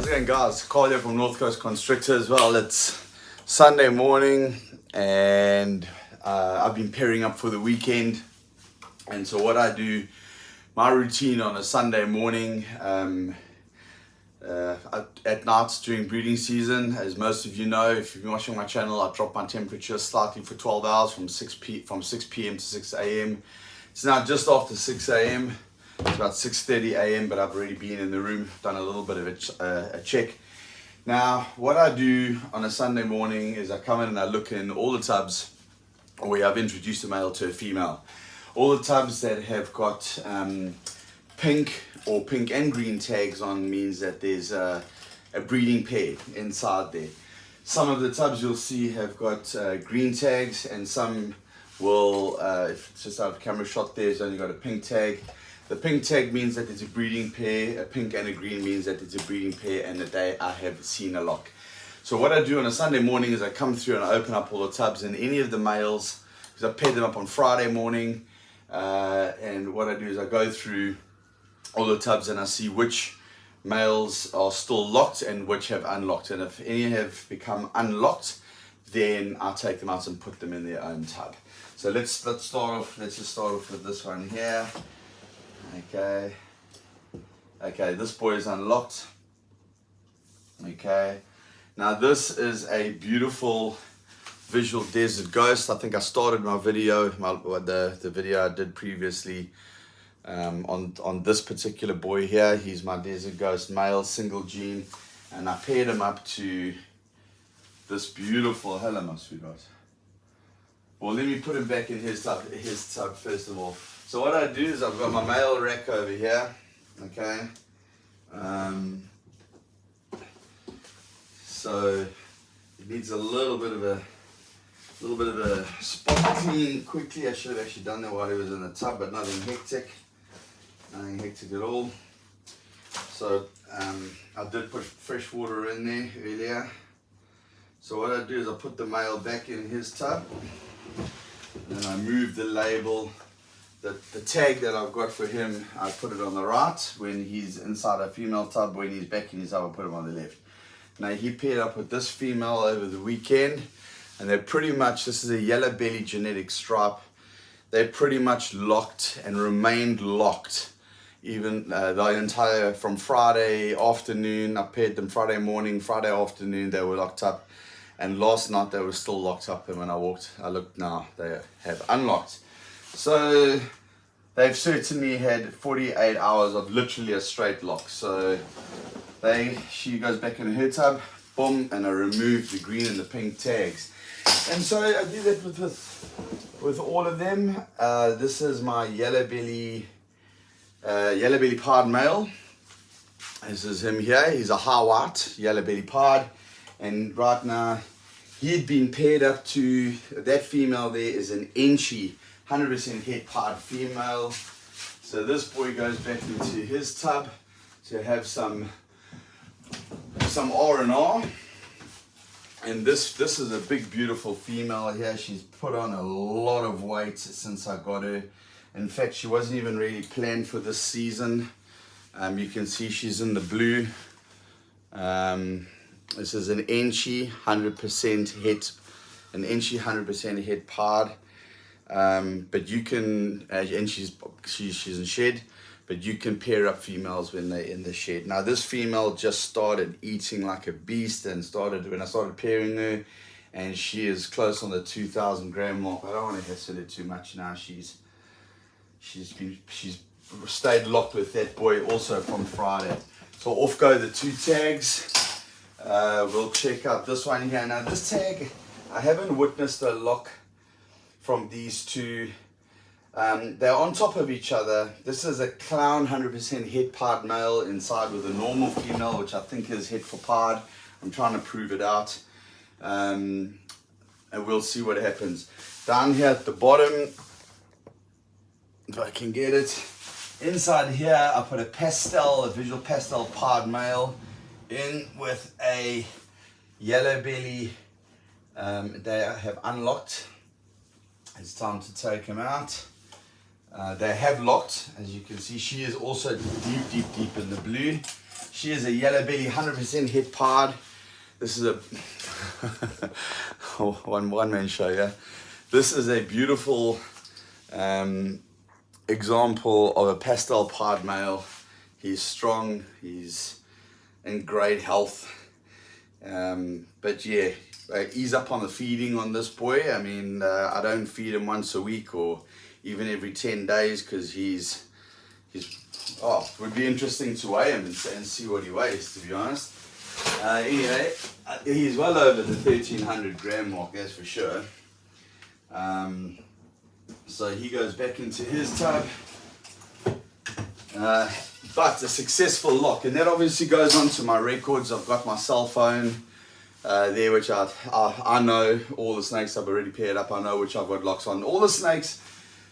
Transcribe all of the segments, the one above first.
How's it going, guys? Carl here from North Coast Constrictor as well. It's Sunday morning and I've been pairing up for the weekend. And so what I do, my routine on a Sunday morning, at nights during breeding season, as most of you know, if you've been watching my channel, I drop my temperature slightly for 12 hours from 6 p.m. to 6 a.m. It's now just after 6 a.m. It's about 6:30 a.m. but I've already been in the room, done a little bit of a check. Now, what I do on a Sunday morning is I come in and I look in all the tubs where I've introduced a male to a female. All the tubs that have got pink or pink and green tags on means that there's a breeding pair inside there. Some of the tubs you'll see have got green tags, and some will, if it's just out of camera shot there, it's only got a pink tag. The pink tag means that it's a breeding pair, a pink and a green means that it's a breeding pair and that I have seen a lock. So what I do on a Sunday morning is I come through and I open up all the tubs, and any of the males, because I paired them up on Friday morning, and what I do is I go through all the tubs and I see which males are still locked and which have unlocked, and if any have become unlocked, then I take them out and put them in their own tub. So let's just start off with this one here. Okay, this boy is unlocked. Okay, now this is a beautiful visual desert ghost. I think I started my video, the video I did previously on this particular boy here. He's my desert ghost male, single gene, and I paired him up to this beautiful, hello my sweetheart. Well, let me put him back in his tub first of all. So what I do is I've got my male rack over here, okay. So it needs a little bit of a spot clean quickly. I should have actually done that while he was in the tub, but nothing hectic at all. So I did put fresh water in there earlier. So what I do is I put the male back in his tub, and then I move the label. The tag that I've got for him, I put it on the right when he's inside a female tub. When he's back in his tub, I put him on the left. Now he paired up with this female over the weekend, and they're pretty much, this is a yellow belly genetic stripe. They're pretty much locked and remained locked even the entire, from Friday afternoon. I paired them Friday morning, Friday afternoon they were locked up, and last night they were still locked up, and when I looked now, they have unlocked. So they've certainly had 48 hours of literally a straight lock. So she goes back in her tub, boom, and I remove the green and the pink tags. And so I do that with all of them. This is my yellow belly pied male. This is him here. He's a high white yellow belly pied, and right now he'd been paired up to that female. There is an Enchi 100% het pied female. So this boy goes back into his tub to have some R&R. And this is a big beautiful female here. She's put on a lot of weight since I got her. In fact, she wasn't even really planned for this season. You can see she's in the blue. This is an Enchi 100% het, an Enchi 100% het pied. But you can, and she's in shed, but you can pair up females when they're in the shed. Now this female just started eating like a beast and when I started pairing her, and she is close on the 2,000 gram mark. I don't want to hassle her too much now. She's stayed locked with that boy also from Friday. So off go the two tags. We'll check out this one here. Now this tag, I haven't witnessed a lock from these two. They're on top of each other. This is a clown 100% het pied male inside with a normal female, which I think is het for pied. I'm trying to prove it out, and we'll see what happens. Down here at the bottom, if I can get it, inside here I put a visual pastel pied male in with a yellow belly. They have unlocked. It's time to take him out. They have locked, as you can see. She is also deep in the blue. She is a yellow belly, 100% het pod. This is a one man show, yeah. This is a beautiful example of a pastel pod male. He's strong, he's in great health. But yeah, ease up on the feeding on this boy. I mean, I don't feed him once a week or even every 10 days because he's would be interesting to weigh him and see what he weighs, to be honest. Anyway, he's well over the 1300 gram mark, that's for sure. So he goes back into his tub. But a successful lock, and that obviously goes onto my records. I've got my cell phone there, which I know all the snakes I've already paired up. I know which I've got locks on. All the snakes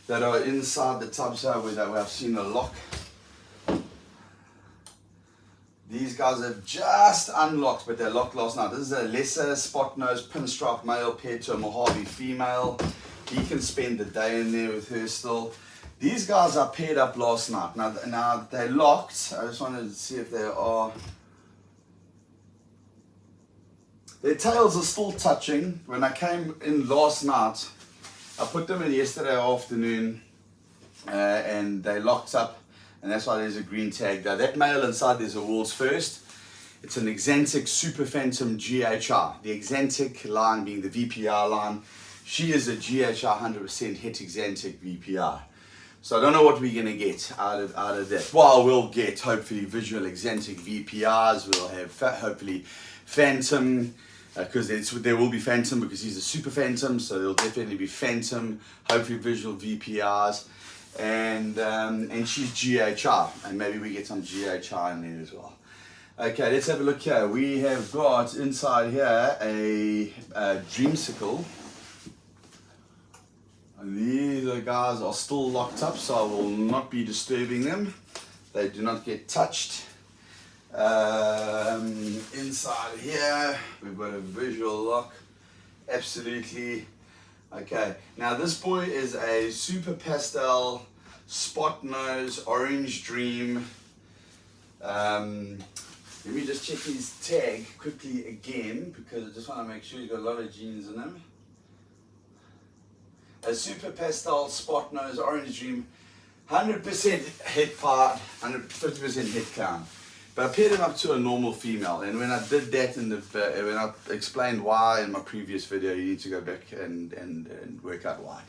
that are inside the tubs here where I've seen a lock, these guys have just unlocked, but they're locked last night. This is a lesser spot nose pinstripe male paired to a Mojave female. He can spend the day in there with her still. These guys are paired up last night. Now they're locked. I just wanted to see if they are. Their tails are still touching. When I came in last night, I put them in yesterday afternoon and they locked up, and that's why there's a green tag there. That male inside, there's a world's first. It's an Exantic Super Phantom GHR. The Exantic line being the VPR line. She is a GHR 100% het Exantic VPR. So I don't know what we're going to get out of that. Well, we'll get hopefully visual Exantic VPRs. We'll have hopefully Phantom, because there will be Phantom because he's a Super Phantom. So there'll definitely be Phantom, hopefully visual VPRs. And she's GHR. And maybe we get some GHR in there as well. Okay, let's have a look here. We have got inside here a Dreamsicle. These guys are still locked up, so I will not be disturbing them. They do not get touched. Inside here, we've got a visual lock. Absolutely. Okay, now this boy is a Super Pastel Spot Nose Orange Dream. Let me just check his tag quickly again because I just want to make sure he's got a lot of genes in him. A Super Pastel Spot Nose Orange Dream, 100% het part, 150% het clown. But I paired him up to a normal female, and when I did that when I explained why in my previous video, you need to go back and work out why.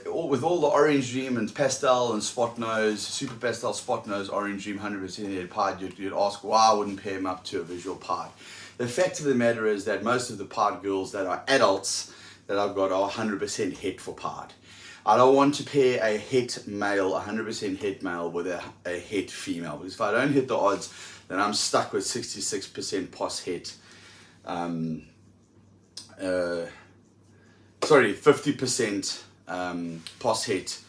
With all the Orange Dream and Pastel and Spot Nose, Super Pastel Spot Nose Orange Dream 100% het part, you'd ask why I wouldn't pair him up to a visual part. The fact of the matter is that most of the part girls that are adults that I've got are 100% het for part. I don't want to pair a het male, 100% het male with a het female, because if I don't hit the odds, then I'm stuck with 66% pos het. 50% pos het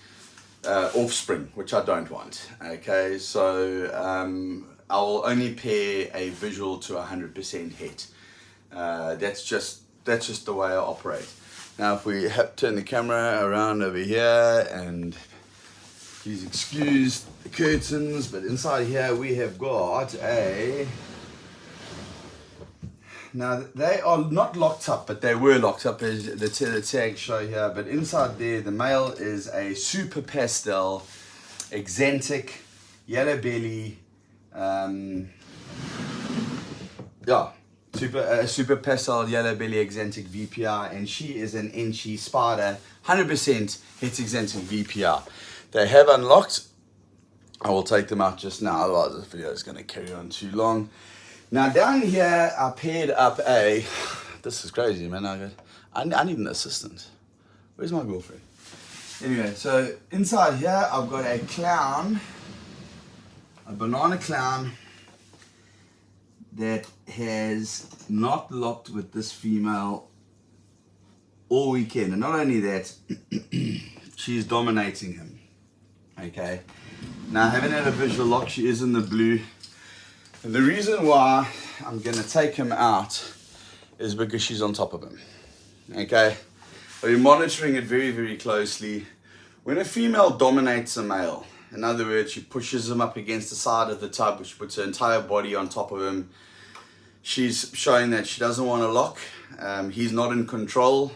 offspring, which I don't want. Okay, so I will only pair a visual to 100% het. That's just the way I operate. Now if we turn the camera around over here, and please excuse the curtains, but inside here we have got now they are not locked up, but they were locked up as the tag show here, but inside there the male is a Super Pastel Exantic yellow belly, Super Pastel Yellow Belly Exantic VPR, and she is an Enchi Spider 100% het Exantic VPR. They have unlocked. I will take them out just now, otherwise this video is going to carry on too long. Now down here I paired up this is crazy, man. I need an assistant. Where's my girlfriend? Anyway, so inside here I've got a clown, a banana clown that has not locked with this female all weekend, and not only that, she's dominating him. Okay, now I haven't had a visual lock. She is in the blue, and the reason why I'm gonna take him out is because she's on top of him. Okay, I've been monitoring it very, very closely. When a female dominates a male, In other words, she pushes him up against the side of the tub, which puts her entire body on top of him. She's showing that she doesn't want to lock. He's not in control.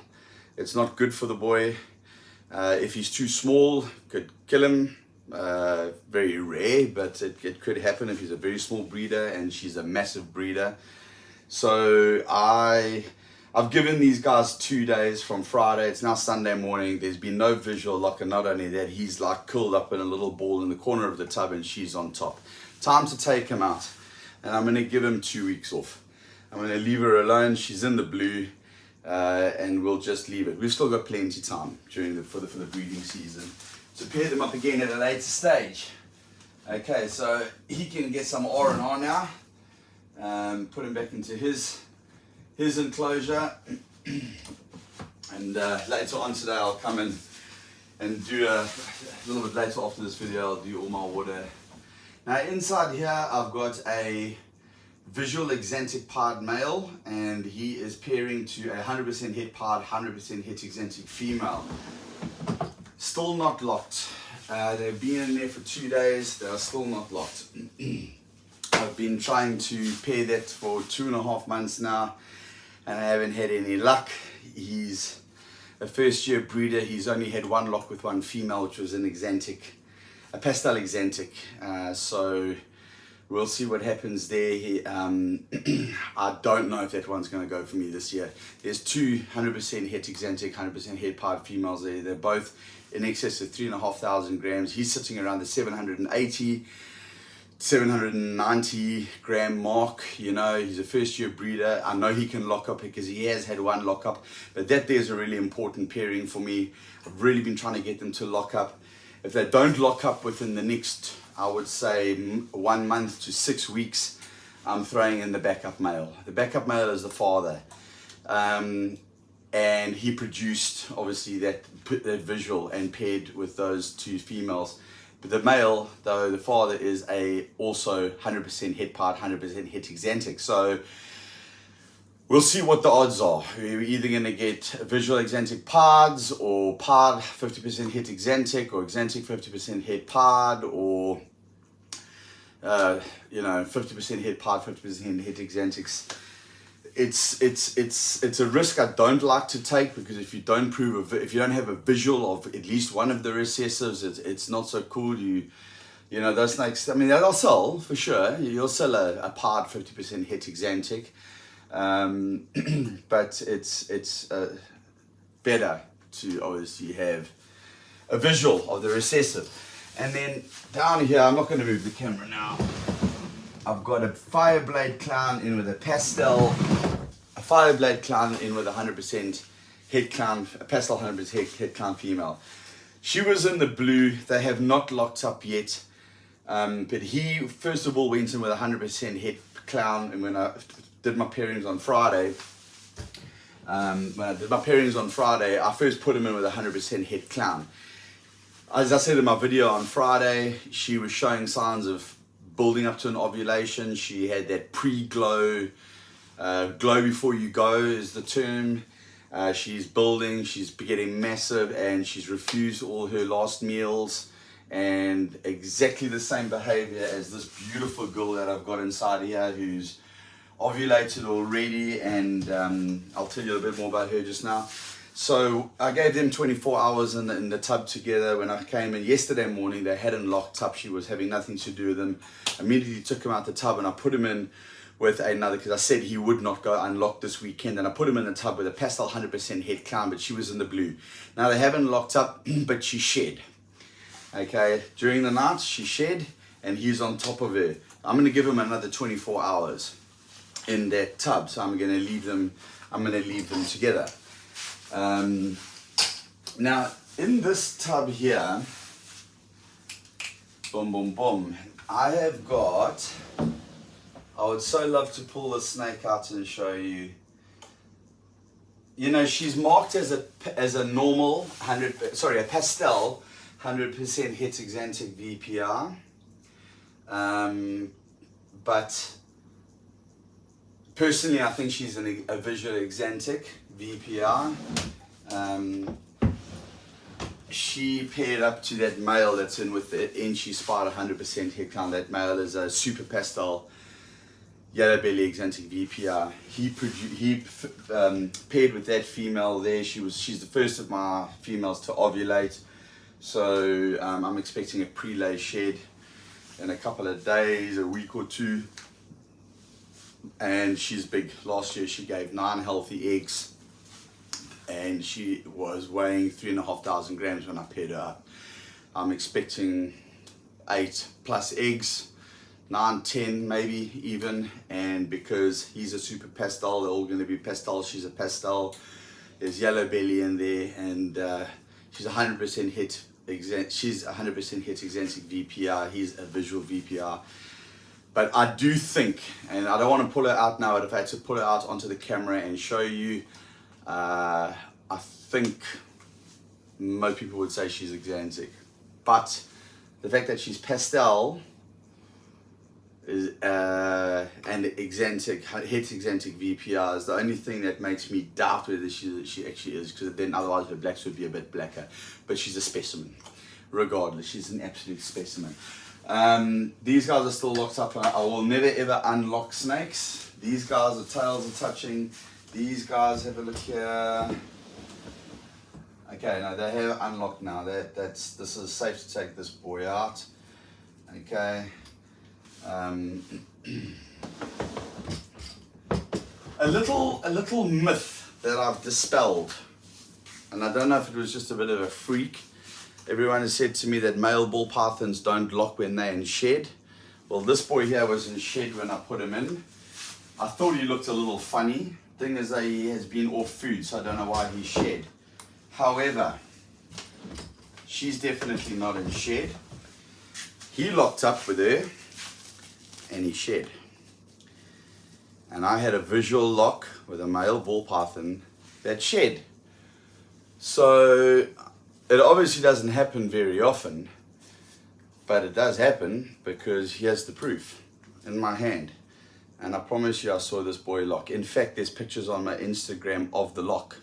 It's not good for the boy. If he's too small, could kill him. Very rare, but it could happen if he's a very small breeder and she's a massive breeder. So I've given these guys 2 days from Friday. It's now Sunday morning. There's been no visual lock, and not only that, he's like curled up in a little ball in the corner of the tub and she's on top. Time to take him out, and I'm going to give him 2 weeks off. I'm going to leave her alone. She's in the blue, and we'll just leave it. We've still got plenty of time for the breeding season to pair them up again at a later stage. Okay, so he can get some R&R now. Put him back into his enclosure, and later on today I'll come in and do a little bit later after this video. I'll do all my water. Now inside here I've got a visual exantic pied male, and he is pairing to a 100% het pied, 100% het exantic female. Still not locked. They've been in there for 2 days. They are still not locked. I've been trying to pair that for 2.5 months now, and I haven't had any luck. He's a first year breeder. He's only had one lock with one female, which was an exantic, a pastel exantic. So we'll see what happens there. I don't know if that one's going to go for me this year. There's two 100% het exantic, 100% het pied females there. They're both in excess of 3,500 grams. He's sitting around the 790 gram mark. You know, he's a first year breeder. I know he can lock up because he has had one lock up, but that there's a really important pairing for me. I've really been trying to get them to lock up. If they don't lock up within the next, I would say 1 month to 6 weeks, I'm throwing in the backup male. The backup male is the father. And he produced obviously that visual and paired with those two females. But the male, though, the father is also 100% het pied, 100% het exantic. So we'll see what the odds are. We're either going to get visual exantic pieds, or pied 50% het exantic, or exantic 50% het pied, or 50% het pied, 50% het exantics. It's a risk I don't like to take, because if you don't if you don't have a visual of at least one of the recessives, it's not so cool. You know, those snakes, I mean, they'll sell for sure. You'll sell a pied 50% het exantic, but it's better to obviously have a visual of the recessive. And then down here, I'm not going to move the camera now. I've got a Fireblade clown in with a pastel, a Fireblade clown in with a 100% het clown, a pastel 100% het clown female. She was in the blue. They have not locked up yet, but he first of all went in with a 100% het clown. And when I did my pairings on Friday, I first put him in with a 100% het clown. As I said in my video on Friday, she was showing signs of building up to an ovulation. She had that pre-glow, glow before you go is the term. She's building, she's getting massive, and she's refused all her last meals, and exactly the same behavior as this beautiful girl that I've got inside here, who's ovulated already, and I'll tell you a bit more about her just now. So I gave them 24 hours in the tub together. When I came in yesterday morning, they hadn't locked up. She was having nothing to do with them. Immediately took him out the tub, and I put him in with another, because I said he would not go unlocked this weekend, and I put him in the tub with a pastel 100% het clown, but she was in the blue. Now they haven't locked up, but she shed. Okay, during the night she shed, and he's on top of her. I'm going to give him another 24 hours in that tub, so I'm going to leave them together. Now in this tub here, boom, boom, boom, I have got, I would so love to pull the snake out and show you. You know, she's marked as a normal a pastel 100% het exantic VPR, but personally I think she's a visual exantic VPR. she paired up to that male that's in with the Enchi Spider 100% head count. That male is a super pastel yellow belly exotic VPR. He paired with that female there. She's the first of my females to ovulate. So I'm expecting a pre-lay shed in a couple of days, a week or two. And she's big. Last year she gave 9 healthy eggs, and she was weighing 3,500 grams when I paired her up. I'm expecting 8+ eggs, 9, 10 maybe even, and because he's a super pastel, they're all going to be pastel. She's a pastel. There's yellow belly in there, and she's 100% hit. She's 100% hit exentic VPR. He's a visual VPR. But I do think, and I don't want to pull her out now, but if I had to pull her out onto the camera and show you, I think most people would say she's exentic. But the fact that she's pastel is, and exentic, hit exentic VPR is the only thing that makes me doubt whether she actually is, because then otherwise her blacks would be a bit blacker. But she's a specimen. Regardless, she's an absolute specimen. These guys are still locked up. I will never ever unlock snakes. These guys, the tails are touching. These guys, have a look here. Okay, no, they have unlocked now. This is safe to take this boy out. Okay. A little myth that I've dispelled, and I don't know if it was just a bit of a freak. Everyone has said to me that male ball pythons don't lock when they're in shed. Well, this boy here was in shed when I put him in. I thought he looked a little funny. Thing is that he has been off food, so I don't know why he's shed. However, she's definitely not in shed. He locked up with her and he shed. And I had a visual lock with a male ball python that shed. So it obviously doesn't happen very often, but it does happen because here's the proof in my hand. And I promise you I saw this boy lock. In fact, there's pictures on my Instagram of the lock,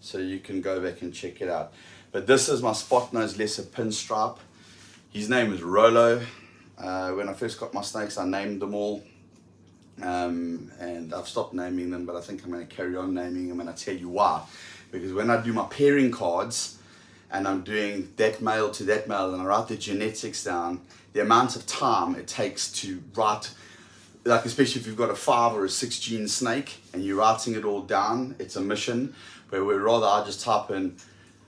so you can go back and check it out. But this is my spot nose lesser pinstripe. His name is Rolo. When I first got my snakes, I named them all. And I've stopped naming them, but I think I'm going to carry on naming them, and I'll tell you why. Because when I do my pairing cards, and I'm doing that male to that male, and I write the genetics down, the amount of time it takes to write, like especially if you've got a 5 or a 6 gene snake and you're writing it all down, it's a mission. Where we'd rather I just type in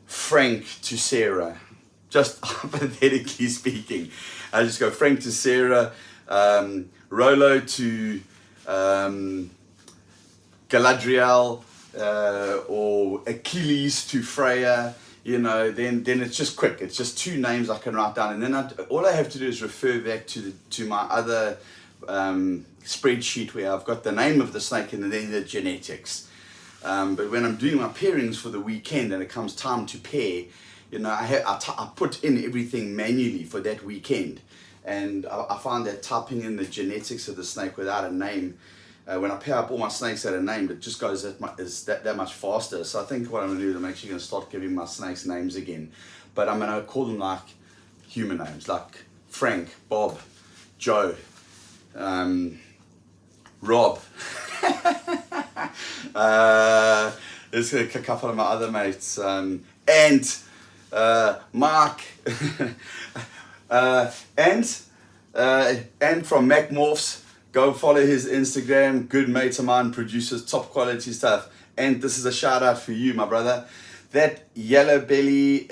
Frank to Sarah, just hypothetically speaking. I just go Frank to Sarah, Rolo to Galadriel, or Achilles to Freya. You know, then it's just quick. It's just 2 names I can write down, and then all I have to do is refer back to my other spreadsheet where I've got the name of the snake and then the genetics. But when I'm doing my pairings for the weekend and it comes time to pair, you know, I put in everything manually for that weekend, and I find that typing in the genetics of the snake without a name, when I pair up all my snakes at a name, it just goes that much faster. So I think what I'm going to do is I'm actually going to start giving my snakes names again. But I'm going to call them like human names, like Frank, Bob, Joe, Rob. There's a couple of my other mates, and Mark, and from Mac Morphs. Go follow his Instagram. Good mate of mine, produces top quality stuff. And this is a shout out for you, my brother. That yellow belly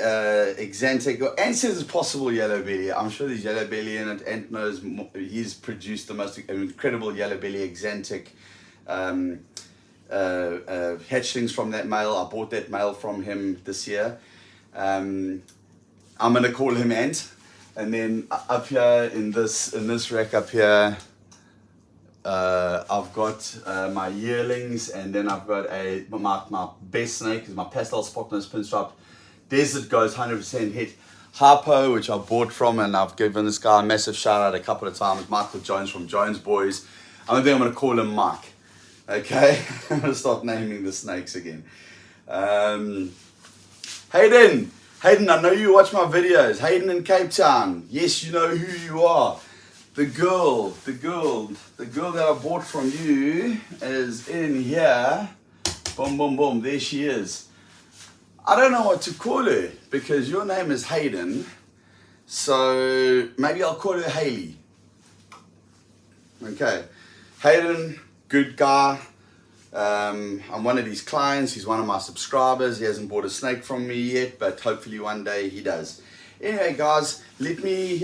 exantic, Ant says it's possible yellow belly. I'm sure there's yellow belly in it. Ant knows he's produced the most incredible yellow belly exantic hatchlings from that male. I bought that male from him this year. I'm gonna call him Ant. And then up here in this rack up here, I've got my yearlings, and then I've got my best snake is my pastel spot nose pinstripe. Desert goes 100% hit. Harpo, which I bought from, and I've given this guy a massive shout out a couple of times. Michael Jones from Jones Boys. I think I'm going to call him Mike. Okay, I'm going to start naming the snakes again. Hayden, Hayden, I know you watch my videos. Hayden in Cape Town. Yes, you know who you are. The girl that I bought from you is in here. Boom, boom, boom. There she is. I don't know what to call her because your name is Hayden. So maybe I'll call her Haley. Okay. Hayden, good guy. I'm one of his clients. He's one of my subscribers. He hasn't bought a snake from me yet, but hopefully one day he does. Anyway, guys, let me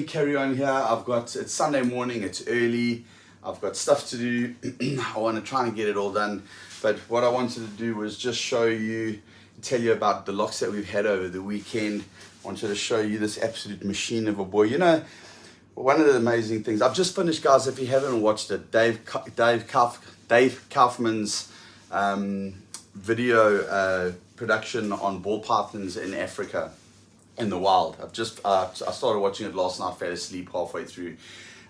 carry on here. It's Sunday morning. It's early. I've got stuff to do. I want to try and get it all done. But what I wanted to do was just show you, tell you about the locks that we've had over the weekend. I wanted to show you this absolute machine of a boy. You know, one of the amazing things, I've just finished, guys, if you haven't watched it, Dave Kaufman's video production on ball pythons in Africa, in the wild. I started watching it last night, fell asleep halfway through,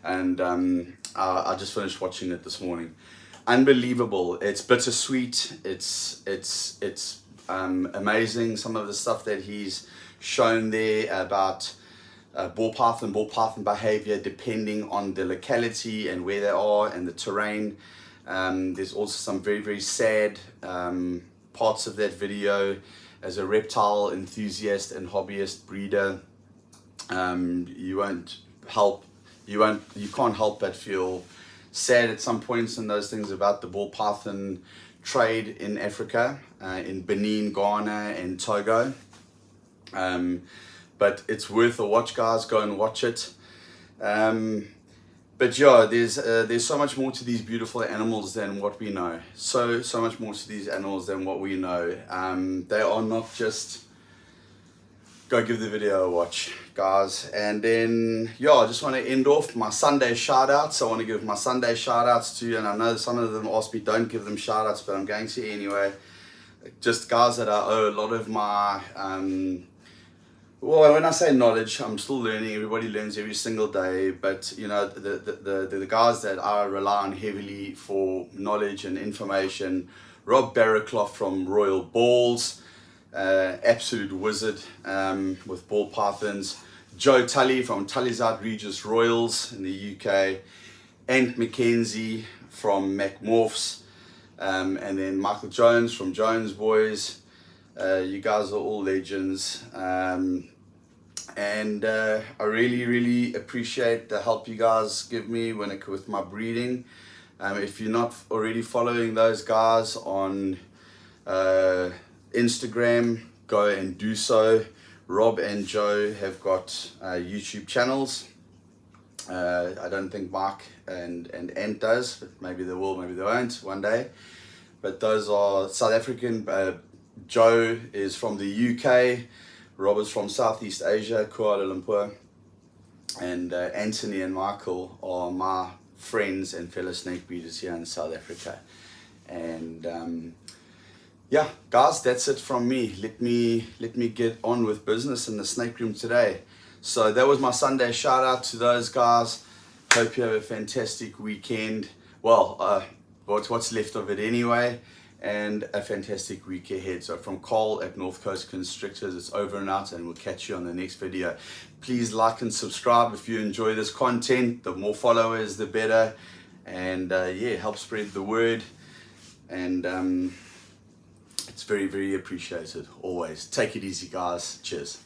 and I just finished watching it this morning. Unbelievable. It's bittersweet. It's amazing, some of the stuff that he's shown there about ball python behavior depending on the locality and where they are and the terrain. There's also some very, very sad parts of that video. As a reptile enthusiast and hobbyist breeder, you can't help but feel sad at some points in those things about the ball python trade in Africa, in Benin, Ghana, and Togo. But it's worth a watch, guys. Go and watch it. But yeah, there's so much more to these beautiful animals than what we know. So much more to these animals than what we know. They are not just. Go give the video a watch, guys. And then yeah, I just want to end off my Sunday shout outs. I want to give my Sunday shout outs to you, and I know some of them ask me don't give them shout outs, but I'm going to anyway. Just guys that I owe a lot of my well, when I say knowledge, I'm still learning. Everybody learns every single day, but you know, the guys that I rely on heavily for knowledge and information: Rob Barraclough from Royal Balls, absolute wizard with ball pythons; Joe Tully from Tully's Outrageous Royals in the UK; Ant McKenzie from MacMorphs, and then Michael Jones from Jones Boys. You guys are all legends. And I really, really appreciate the help you guys give me with my breeding. If you're not already following those guys on Instagram, go and do so. Rob and Joe have got YouTube channels. I don't think Mark and Ant does, but maybe they will, maybe they won't one day. But those are South African. Joe is from the UK. Rob is from Southeast Asia, Kuala Lumpur, and Anthony and Michael are my friends and fellow snake breeders here in South Africa. And yeah, guys, that's it from me. Let me get on with business in the snake room today. So that was my Sunday shout out to those guys. Hope you have a fantastic weekend. Well, what's left of it anyway. And a fantastic week ahead. So from Cole at North Coast Constrictors, it's over and out, and we'll catch you on the next video. Please like and subscribe if you enjoy this content. The more followers, the better. And yeah, help spread the word. And it's very, very appreciated, always. Take it easy, guys. Cheers.